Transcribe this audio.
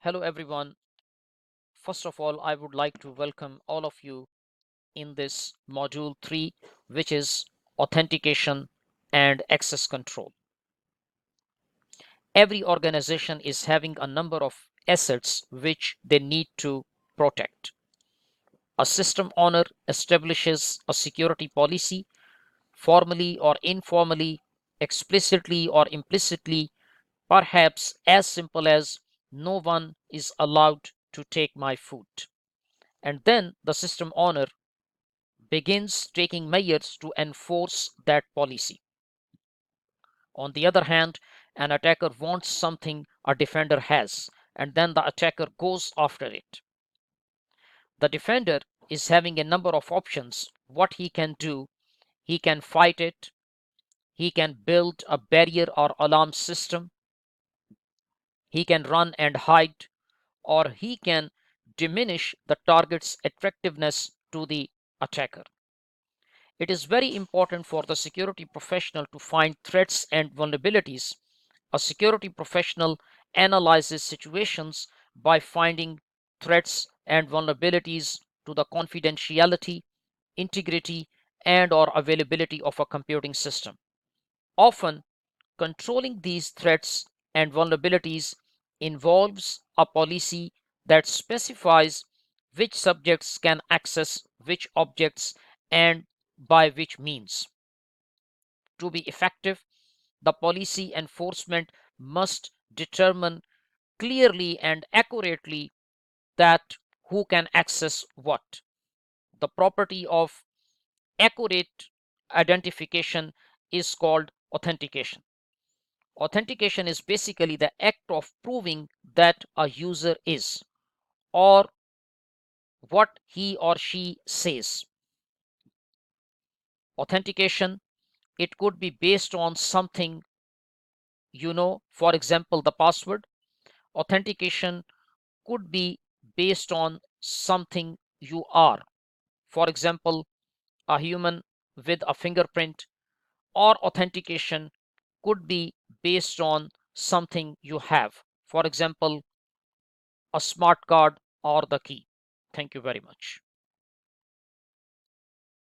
Hello, everyone. First of all, I would like to welcome all of you in this module 3, which is authentication and access control. Every organization is having a number of assets which they need to protect. A system owner establishes a security policy, formally or informally, explicitly or implicitly, perhaps as simple as no one is allowed to take my food. And then the system owner begins taking measures to enforce that policy. On the other hand, an attacker wants something a defender has, and then the attacker goes after it. The defender is having a number of options. What he can do, he can fight it, he can build a barrier or alarm system, he can run and hide, or he can diminish the target's attractiveness to the attacker. It is very important for the security professional to find threats and vulnerabilities. A security professional analyzes situations by finding threats and vulnerabilities to the confidentiality, integrity, and or availability of a computing system. Often, controlling these threats and vulnerabilities involves a policy that specifies which subjects can access which objects and by which means. To be effective, the policy enforcement must determine clearly and accurately that who can access what. The property of accurate identification is called authentication. Authentication is basically the act of proving that a user is or what he or she says. Authentication, it could be based on something for example, the password. Authentication could be based on something you are, for example, a human with a fingerprint, or authentication could be based on something you have, for example, a smart card or the key. Thank you very much.